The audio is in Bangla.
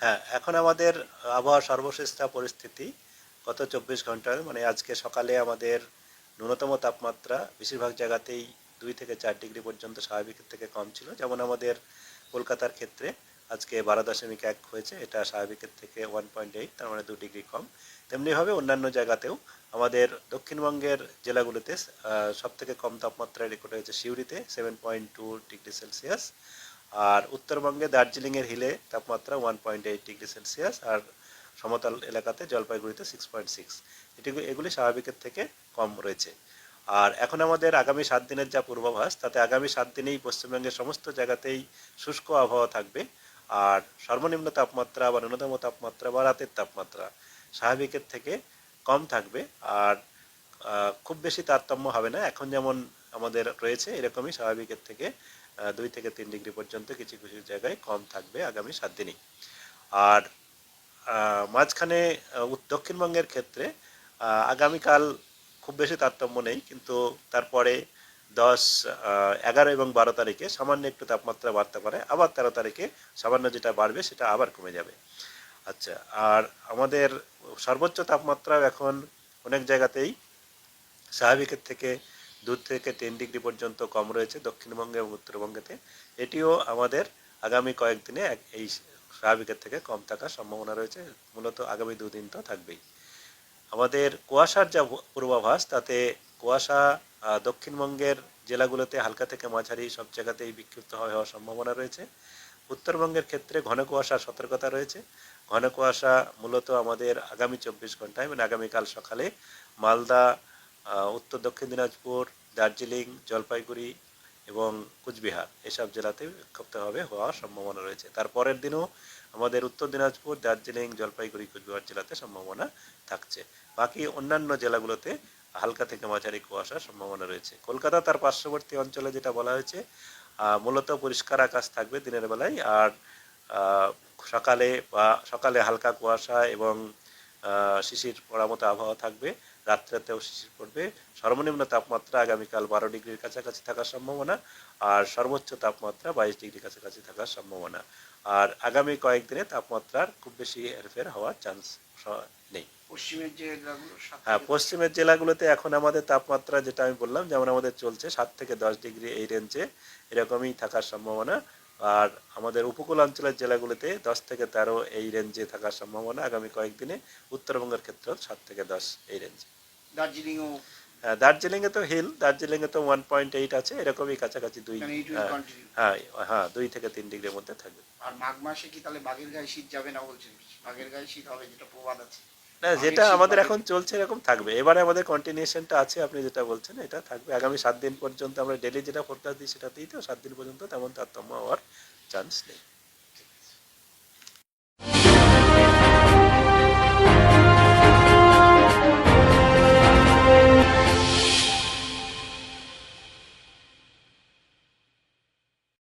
হ্যাঁ, এখন আমাদের আবহাওয়ার সর্বশেষ যা পরিস্থিতি গত 24 ঘন্টার মানে আজকে সকালে আমাদের ন্যূনতম তাপমাত্রা বেশিরভাগ জায়গাতেই 2 থেকে 4 ডিগ্রি পর্যন্ত স্বাভাবিকের থেকে কম ছিল। যেমন আমাদের কলকাতার ক্ষেত্রে আজকে 12.1 হয়েছে, এটা স্বাভাবিকের থেকে 1.8, তার মানে 2 ডিগ্রি কম। তেমনিভাবে অন্যান্য জায়গাতেও আমাদের দক্ষিণবঙ্গের জেলাগুলোতে সব থেকে কম তাপমাত্রা রেকর্ড হয়েছে সিউড়িতে 7.2 ডিগ্রি সেলসিয়াস। আর উত্তরবঙ্গে দার্জিলিংয়ের হিলে তাপমাত্রা 1.8 ডিগ্রি সেলসিয়াস। আর সমতল এলাকাতে জলপাইগুড়িতে 6.6। এগুলি স্বাভাবিকের থেকে কম রয়েছে। আর এখন আমাদের আগামী 7 দিনের যা পূর্বাভাস, তাতে আগামী 7 দিনেই পশ্চিমবঙ্গের সমস্ত জায়গাতেই শুষ্ক আবহাওয়া থাকবে। আর সর্বনিম্ন তাপমাত্রা বা ন্যূনতম তাপমাত্রা বা রাতের তাপমাত্রা স্বাভাবিকের থেকে কম থাকবে। আর খুব বেশি তারতম্য হবে না, এখন যেমন আমাদের রয়েছে এরকমই স্বাভাবিকের থেকে 2 থেকে 3 ডিগ্রি পর্যন্ত কিছু কিছু জায়গায় কম থাকবে আগামী 7 দিনই। আর মাঝখানে দক্ষিণবঙ্গের ক্ষেত্রে আগামীকাল খুব বেশি তারতম্য নেই, কিন্তু তারপরে 10, 11 এবং 12 তারিখে সামান্য একটু তাপমাত্রা বাড়তে পারে, আবার 13 তারিখে সামান্য যেটা বাড়বে সেটা আবার কমে যাবে। আচ্ছা, আর আমাদের সর্বোচ্চ তাপমাত্রাও এখন অনেক জায়গাতেই স্বাভাবিকের থেকে 2 থেকে 3 ডিগ্রি পর্যন্ত কম রয়েছে দক্ষিণবঙ্গে এবং উত্তরবঙ্গেতে। এটিও আমাদের আগামী কয়েকদিনে এই স্বাভাবিকের থেকে কম থাকার সম্ভাবনা রয়েছে। মূলত আগামী 2 দিন তো থাকবেই। আমাদের কুয়াশার যা পূর্বাভাস, তাতে কুয়াশা দক্ষিণবঙ্গের জেলাগুলোতে হালকা থেকে মাঝারি সব জায়গাতেই বিক্ষিপ্ত হওয়ার সম্ভাবনা রয়েছে। উত্তরবঙ্গের ক্ষেত্রে ঘন কুয়াশার সতর্কতা রয়েছে। ঘন কুয়াশা মূলত আমাদের আগামী 24 ঘন্টায় মানে আগামীকাল সকালে মালদা, উত্তর দক্ষিণ দিনাজপুর, দার্জিলিং, জলপাইগুড়ি এবং কুচবিহার এসব জেলাতে বিক্ষিপ্তভাবে হওয়ার সম্ভাবনা রয়েছে। তারপরের দিনও আমাদের উত্তর দিনাজপুর, দার্জিলিং, জলপাইগুড়ি, কুচবিহার জেলাতে সম্ভাবনা থাকছে। বাকি অন্যান্য জেলাগুলোতে হালকা থেকে মাঝারি কুয়াশার সম্ভাবনা রয়েছে। কলকাতা তার পার্শ্ববর্তী অঞ্চলে যেটা বলা হয়েছে, মূলত পরিষ্কার আকাশ থাকবে দিনের বেলায়। আর সকালে হালকা কুয়াশা এবং শিশির পড়ার মতো আবহাওয়া থাকবে। রাত্রেতেও শিশির পড়বে। সর্বনিম্ন তাপমাত্রা আগামীকাল 12 ডিগ্রির কাছাকাছি থাকার সম্ভাবনা। আর সর্বোচ্চ তাপমাত্রা 22 ডিগ্রির কাছাকাছি থাকার সম্ভাবনা। আর আগামী কয়েকদিনে তাপমাত্রার খুব বেশি হেরফের হওয়ার চান্স নেই। পশ্চিমের জেলাগুলো হ্যাঁ, পশ্চিমের জেলাগুলোতে এখন আমাদের তাপমাত্রা যেটা আমি বললাম, যেমন আমাদের চলছে 7 থেকে 10 ডিগ্রি এই রেঞ্জে এরকমই থাকার সম্ভাবনা। আর আমাদের উপকূলাঞ্চলের জেলাগুলোতে 10 থেকে 13 এই রেঞ্জে থাকার সম্ভাবনা আগামী কয়েকদিনে। উত্তরবঙ্গের ক্ষেত্রেও 7 থেকে 10 এই রেঞ্জে। দার্জিলিংও হ্যাঁ, দার্জিলিংয়ে তো হিল, দার্জিলিংয়ে তো 1.8 আছে, এরকমই কাছাকাছি 2। মানে ইট উইল হ্যাঁ, কন্টিনিউ। হ্যাঁ, হ্যাঁ, 2 থেকে 3 ডিগ্রির মধ্যে থাকবে। আর মাঘ মাসে কি তাহলে বাঘের গায়ে শীত যাবে না বলছেন? বাঘের গায়ে শীত হবে, যেটা প্রবাদ আছে। না, বাঘের যেটা শীত আমাদের বাঘের এখন চলছে এরকম থাকবে। এবারে আমাদের কন্টিনিউশনটা আছে, আপনি যেটা বলছেন এটা থাকবে আগামী 7 দিন পর্যন্ত। আমরা ডেলি যেটা ফোরকাস্ট দিই সেটাতেই তো 7 দিন পর্যন্ত তেমন তারতম্য হওয়ার চান্স নেই।